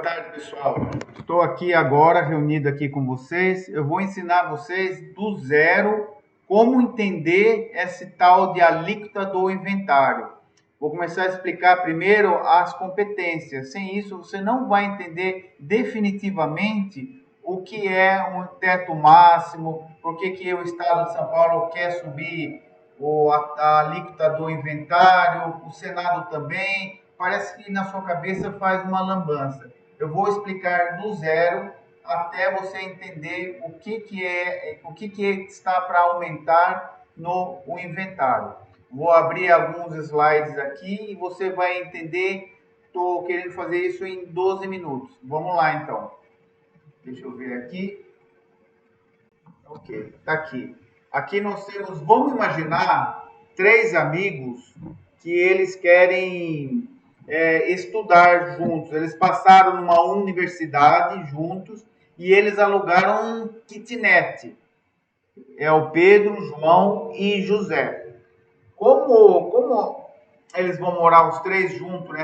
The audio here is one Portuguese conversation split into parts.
tarde, pessoal. Estou aqui agora, reunido aqui com vocês. Eu vou ensinar vocês do zero como entender esse tal de alíquota do inventário. Vou começar a explicar primeiro as competências. Sem isso, você não vai entender definitivamente o que é um teto máximo, por que o Estado de São Paulo quer subir a alíquota do inventário, o Senado também. Parece que na sua cabeça faz uma lambança. Eu vou explicar do zero até você entender o que está para aumentar no inventário. Vou abrir alguns slides aqui e você vai entender. Estou querendo fazer isso em 12 minutos. Vamos lá, então. Deixa eu ver aqui. Ok, está aqui. Aqui nós temos, vamos imaginar, 3 amigos que eles querem estudar juntos. Eles passaram numa universidade juntos e eles alugaram um kitnet. É o Pedro, João e José. Como eles vão morar os 3 juntos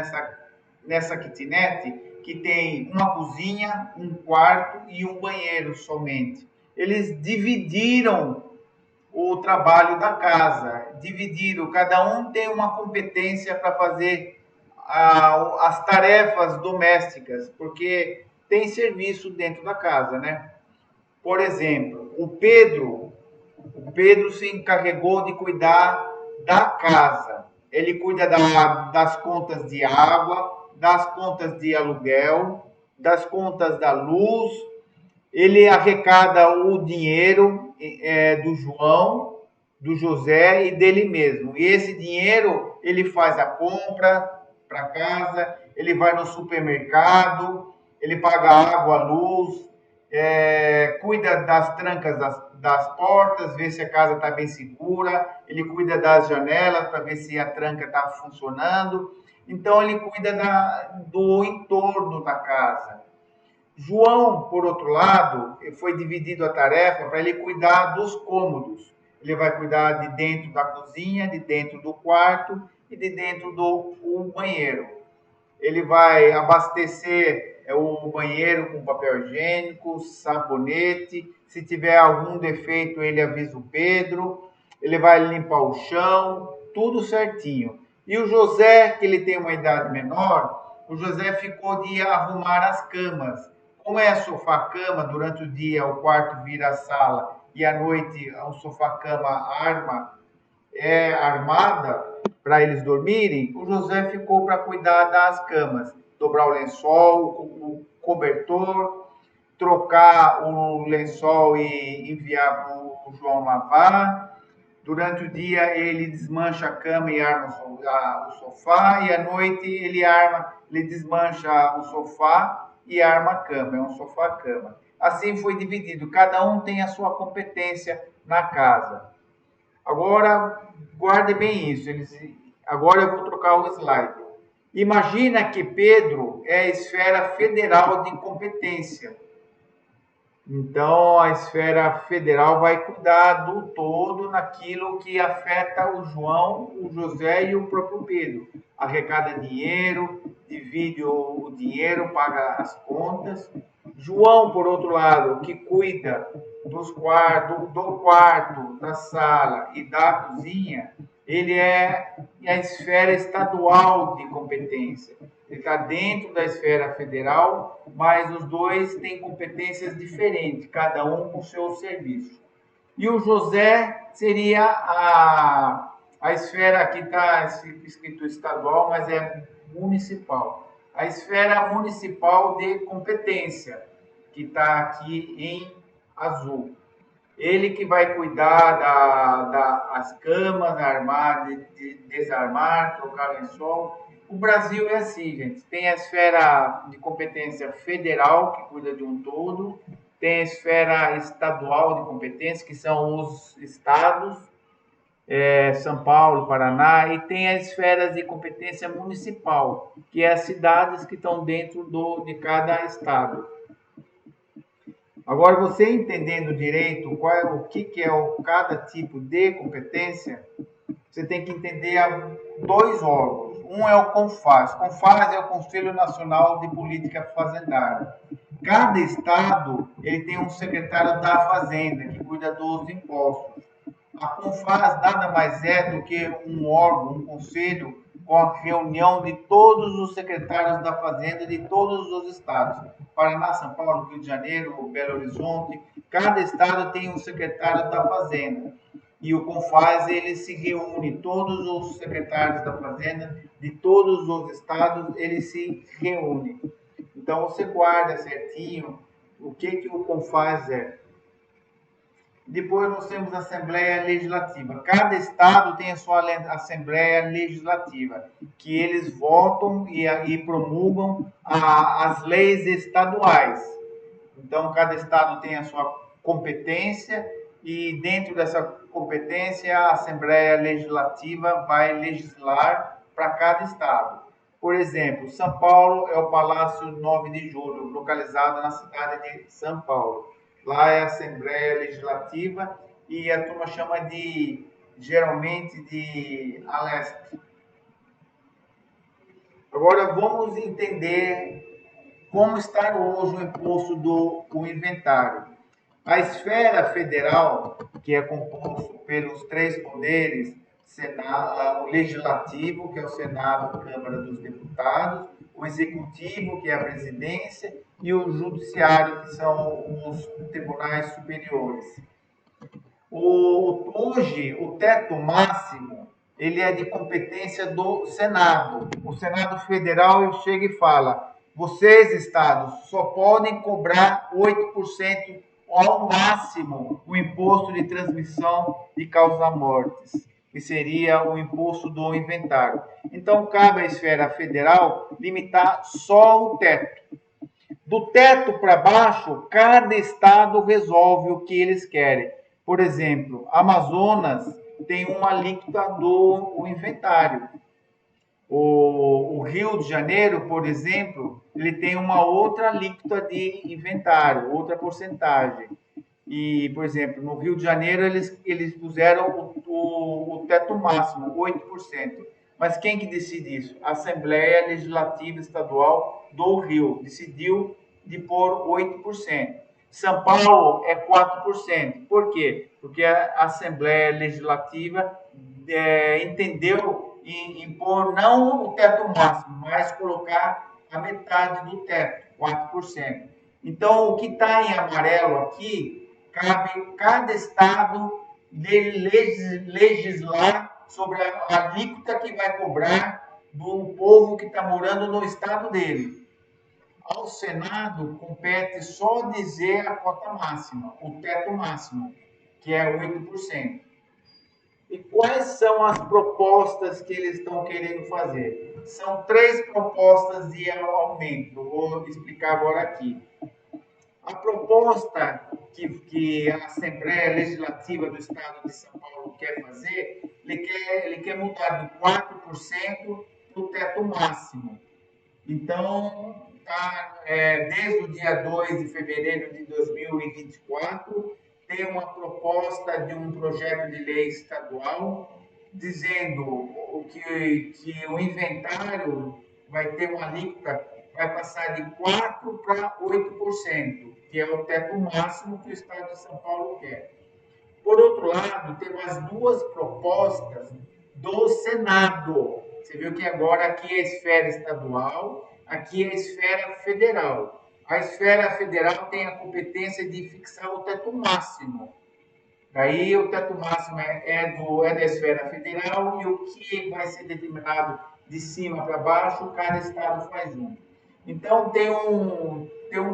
nessa kitnet, que tem uma cozinha, um quarto e um banheiro somente. Eles dividiram o trabalho da casa, dividiram, cada um tem uma competência para fazer as tarefas domésticas, porque tem serviço dentro da casa, né? Por exemplo, o Pedro se encarregou de cuidar da casa. Ele cuida das contas de água, das contas de aluguel, das contas da luz. Ele arrecada o dinheiro do João, do José e dele mesmo. E esse dinheiro ele faz a compra para casa, ele vai no supermercado, ele paga água, luz, cuida das trancas das portas, vê se a casa está bem segura, ele cuida das janelas para ver se a tranca está funcionando. Então ele cuida do entorno da casa. João, por outro lado, foi dividido a tarefa para ele cuidar dos cômodos. Ele vai cuidar de dentro da cozinha, de dentro do quarto e de dentro do banheiro. Ele vai abastecer o banheiro com papel higiênico, sabonete. Se tiver algum defeito, ele avisa o Pedro. Ele vai limpar o chão, tudo certinho. E o José, que ele tem uma idade menor, o José ficou de arrumar as camas. Como é sofá-cama, durante o dia o quarto vira a sala e à noite o sofá-cama é armada para eles dormirem, o José ficou para cuidar das camas, dobrar o lençol, o cobertor, trocar o lençol e enviar para o João lavar. Durante o dia ele desmancha a cama e arma o sofá, e à noite ele desmancha o sofá e arma a cama, é um sofá-cama. Assim foi dividido, cada um tem a sua competência na casa. Agora, guarde bem isso. Agora eu vou trocar o slide. Imagina que Pedro é a esfera federal de competência. Então, a esfera federal vai cuidar do todo naquilo que afeta o João, o José e o próprio Pedro. Arrecada dinheiro, divide o dinheiro, paga as contas. João, por outro lado, que cuida do quarto, da sala e da cozinha, ele é a esfera estadual de competência. Ele está dentro da esfera federal, mas os dois têm competências diferentes, cada um com o seu serviço. E o José seria a esfera, aqui está escrito estadual, mas é municipal. A esfera municipal de competência, que está aqui em azul. Ele que vai cuidar das camas, armar, desarmar, trocar lençol. O Brasil é assim, gente. Tem a esfera de competência federal, que cuida de um todo. Tem a esfera estadual de competência, que são os estados, São Paulo, Paraná. E tem as esferas de competência municipal, que é as cidades que estão dentro de cada estado. Agora, você entendendo direito o que é cada tipo de competência, você tem que entender 2 órgãos. Um é o CONFAZ. CONFAZ é o Conselho Nacional de Política Fazendária. Cada estado ele tem um secretário da Fazenda que cuida dos impostos. A CONFAZ nada mais é do que um órgão, um conselho com a reunião de todos os secretários da Fazenda de todos os estados. Paraná, São Paulo, Rio de Janeiro, Belo Horizonte. Cada estado tem um secretário da Fazenda. E o CONFAZ, ele se reúne, todos os secretários da Fazenda de todos os estados, ele se reúne. Então, você guarda certinho o que o CONFAZ é. Depois nós temos a Assembleia Legislativa. Cada estado tem a sua Assembleia Legislativa, que eles votam e promulgam as leis estaduais. Então, cada estado tem a sua competência e dentro dessa competência a Assembleia Legislativa vai legislar para cada estado. Por exemplo, São Paulo é o Palácio 9 de Julho, localizado na cidade de São Paulo. Lá é a Assembleia Legislativa e a turma chama geralmente de Alesp. Agora vamos entender como está hoje o imposto do inventário. A esfera federal, que é composto pelos três poderes, Senado, o Legislativo, que é o Senado, Câmara dos Deputados, o Executivo, que é a Presidência, e o Judiciário, que são os tribunais superiores. Hoje, o teto máximo, ele é de competência do Senado. O Senado Federal chega e fala, vocês, estados, só podem cobrar 8% ao máximo o imposto de transmissão de causa-mortes, que seria o imposto do inventário. Então, cabe à esfera federal limitar só o teto. Do teto para baixo, cada estado resolve o que eles querem. Por exemplo, Amazonas tem uma alíquota do inventário. O Rio de Janeiro, por exemplo, ele tem uma outra alíquota de inventário, outra porcentagem. E, por exemplo, no Rio de Janeiro, eles puseram o teto máximo, 8%. Mas quem que decide isso? A Assembleia Legislativa Estadual do Rio decidiu de pôr 8%. São Paulo é 4%. Por quê? Porque a Assembleia Legislativa entendeu em pôr não o teto máximo, mas colocar a metade do teto, 4%. Então, o que está em amarelo aqui, cabe cada estado legislar sobre a alíquota que vai cobrar do povo que está morando no estado dele. Ao Senado, compete só dizer a cota máxima, o teto máximo, que é 8%. E quais são as propostas que eles estão querendo fazer? São 3 propostas de aumento, vou explicar agora aqui. A proposta que a Assembleia Legislativa do Estado de São Paulo quer fazer, ele quer mudar de 4% para o teto máximo. Então, desde o dia 2 de fevereiro de 2024, tem uma proposta de um projeto de lei estadual dizendo que o inventário vai ter uma alíquota, vai passar de 4% para 8%, que é o teto máximo que o Estado de São Paulo quer. Por outro lado, temos as 2 propostas do Senado. Você viu que agora aqui é a esfera estadual, aqui é a esfera federal. A esfera federal tem a competência de fixar o teto máximo. Daí o teto máximo é da esfera federal e o que vai ser determinado de cima para baixo, cada estado faz um. Então tem um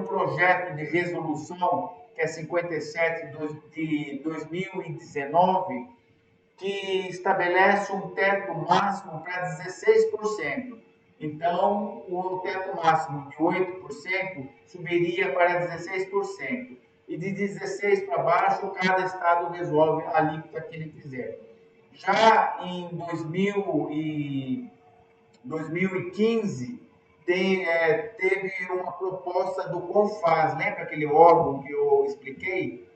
projeto de resolução, que é 57 de 2019, que estabelece um teto máximo para 16%. Então, o teto máximo de 8% subiria para 16%. E de 16% para baixo, cada estado resolve a alíquota que ele quiser. Já em 2015, teve uma proposta do CONFAZ, lembra aquele órgão que eu expliquei?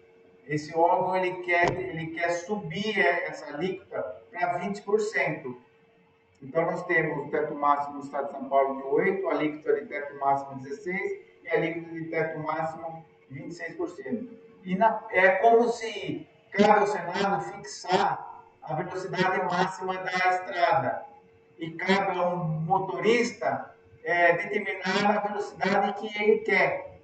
Esse órgão ele quer subir essa alíquota para 20%. Então, nós temos o teto máximo no estado de São Paulo de 8%, a alíquota de teto máximo 16% e a alíquota de teto máximo 26%. É como se cabe ao Senado fixar a velocidade máxima da estrada e cabe ao motorista determinar a velocidade que ele quer,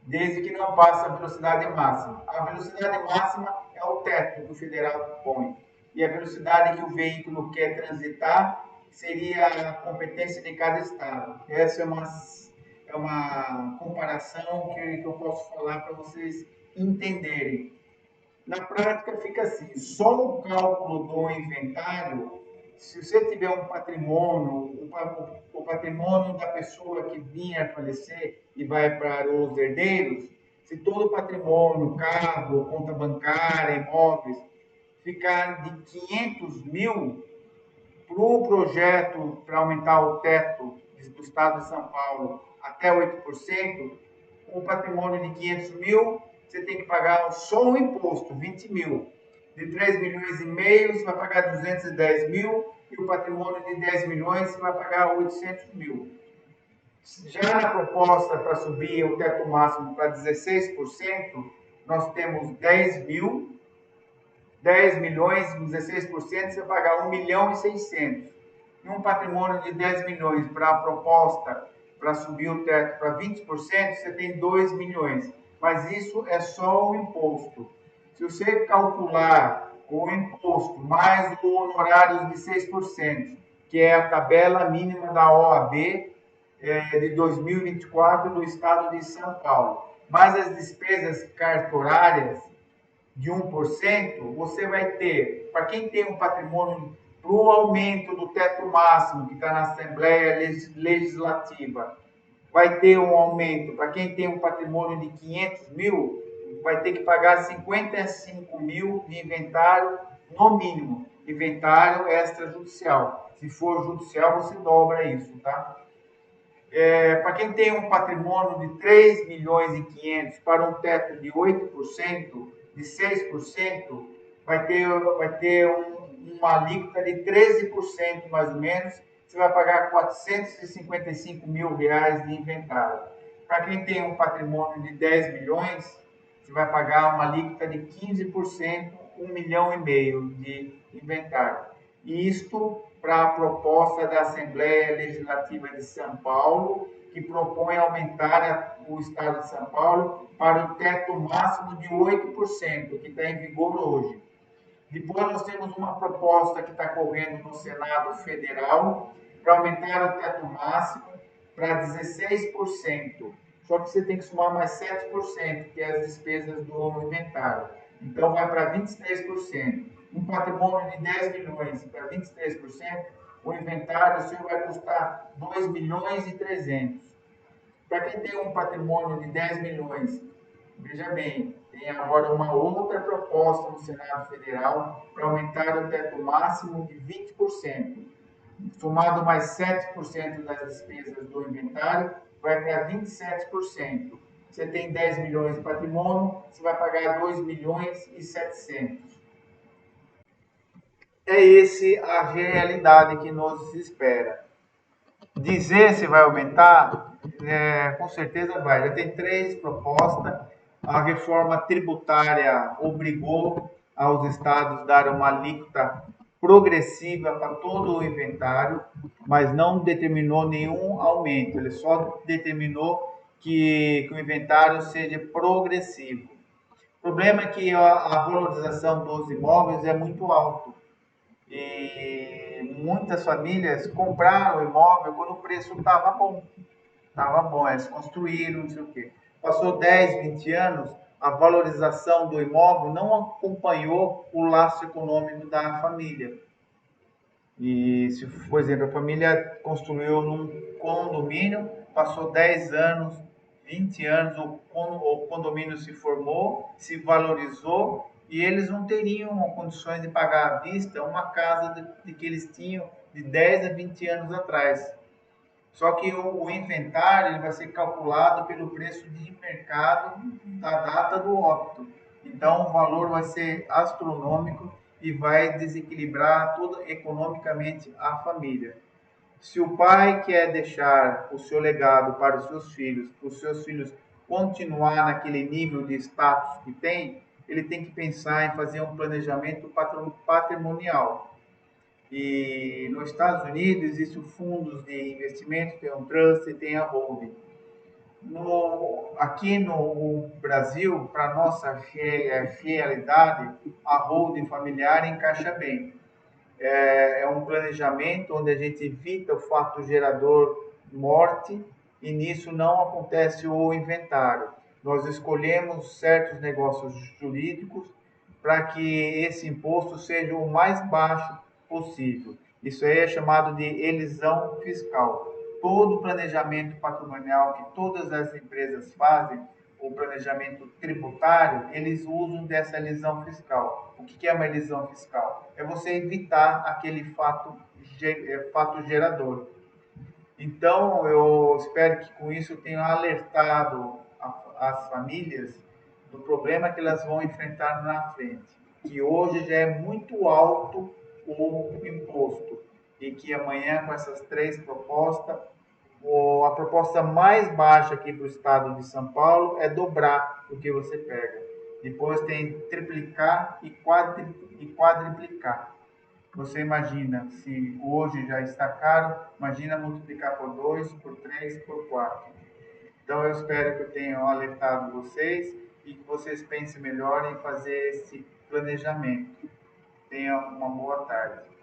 desde que não passe a velocidade máxima. A velocidade máxima é o teto que o federal põe. E a velocidade que o veículo quer transitar seria a competência de cada estado. Essa é uma comparação que eu posso falar para vocês entenderem. Na prática fica assim, só o cálculo do inventário, se você tiver um patrimônio, o patrimônio da pessoa que vinha a falecer e vai para os herdeiros, se todo o patrimônio, carro, conta bancária, imóveis, ficar de 500 mil para o projeto para aumentar o teto do Estado de São Paulo até 8%, um patrimônio de 500 mil, você tem que pagar só o imposto, 20 mil. De 3 milhões e meio, você vai pagar 210 mil, e o patrimônio de 10 milhões, você vai pagar 800 mil. Já na proposta para subir o teto máximo para 16%, nós temos 10 mil, 10 milhões, 16%, você vai pagar 1 milhão e 600. E um patrimônio de 10 milhões para a proposta para subir o teto para 20%, você tem 2 milhões. Mas isso é só o imposto. Se você calcular o imposto mais o honorário de 6%, que é a tabela mínima da OAB de 2024 do Estado de São Paulo, mais as despesas cartorárias de 1%, você vai ter, para quem tem um patrimônio, para o aumento do teto máximo que está na Assembleia Legislativa, vai ter um aumento, para quem tem um patrimônio de 500 mil, vai ter que pagar 55 mil de inventário, no mínimo, inventário extrajudicial. Se for judicial, você dobra isso, tá? Para quem tem um patrimônio de 3 milhões e 500 para um teto de 8%, de 6%, vai ter uma alíquota de 13% mais ou menos, você vai pagar 455 mil reais de inventário. Para quem tem um patrimônio de 10 milhões, você vai pagar uma alíquota de 15%, 1 milhão e meio de inventário. Isto para a proposta da Assembleia Legislativa de São Paulo, que propõe aumentar o Estado de São Paulo para o teto máximo de 8%, que está em vigor hoje. Depois nós temos uma proposta que está correndo no Senado Federal para aumentar o teto máximo para 16%. Só que você tem que somar mais 7%, que é as despesas do inventário. Então vai para 23%. Um patrimônio de 10 milhões para 23%, o inventário seu vai custar 2 milhões e 300. Para quem tem um patrimônio de 10 milhões, veja bem, tem agora uma outra proposta no Senado Federal para aumentar o teto máximo de 20%. Somado mais 7% das despesas do inventário, vai para 27%. Você tem 10 milhões de patrimônio, você vai pagar 2 milhões e 700. É essa a realidade que nos espera. Dizer se vai aumentar, com certeza vai. Já tem 3 propostas. A reforma tributária obrigou aos estados a dar uma alíquota progressiva para todo o inventário, mas não determinou nenhum aumento. Ele só determinou que o inventário seja progressivo. O problema é que a valorização dos imóveis é muito alta. E muitas famílias compraram o imóvel quando o preço estava bom. Estava bom, eles construíram, não sei o quê. Passou 10, 20 anos, a valorização do imóvel não acompanhou o laço econômico da família. E, se, por exemplo, a família construiu num condomínio, passou 10 anos, 20 anos, o condomínio se formou, se valorizou, e eles não teriam condições de pagar à vista uma casa de que eles tinham de 10 a 20 anos atrás. Só que o inventário ele vai ser calculado pelo preço de mercado da data do óbito. Então, o valor vai ser astronômico e vai desequilibrar toda economicamente a família. Se o pai quer deixar o seu legado para os seus filhos continuar naquele nível de status que tem, ele tem que pensar em fazer um planejamento patrimonial. E nos Estados Unidos existem fundos de investimento, tem um trust e tem a holding. Aqui no Brasil, para nossa fidelidade, a holding familiar encaixa bem. É um planejamento onde a gente evita o fato gerador morte e nisso não acontece o inventário. Nós escolhemos certos negócios jurídicos para que esse imposto seja o mais baixo possível. Isso aí é chamado de elisão fiscal. Todo o planejamento patrimonial que todas as empresas fazem, o planejamento tributário, eles usam dessa elisão fiscal. O que é uma elisão fiscal? É você evitar aquele fato gerador. Então, eu espero que com isso eu tenha alertado as famílias do problema que elas vão enfrentar na frente, que hoje já é muito alto o imposto e que amanhã com essas três propostas, a proposta mais baixa aqui para o estado de São Paulo é dobrar o que você pega. Depois tem triplicar e quadriplicar. Você imagina, se hoje já está caro, imagina multiplicar por 2, por 3, por 4. Então eu espero que eu tenha alertado vocês e que vocês pensem melhor em fazer esse planejamento. Tenha uma boa tarde.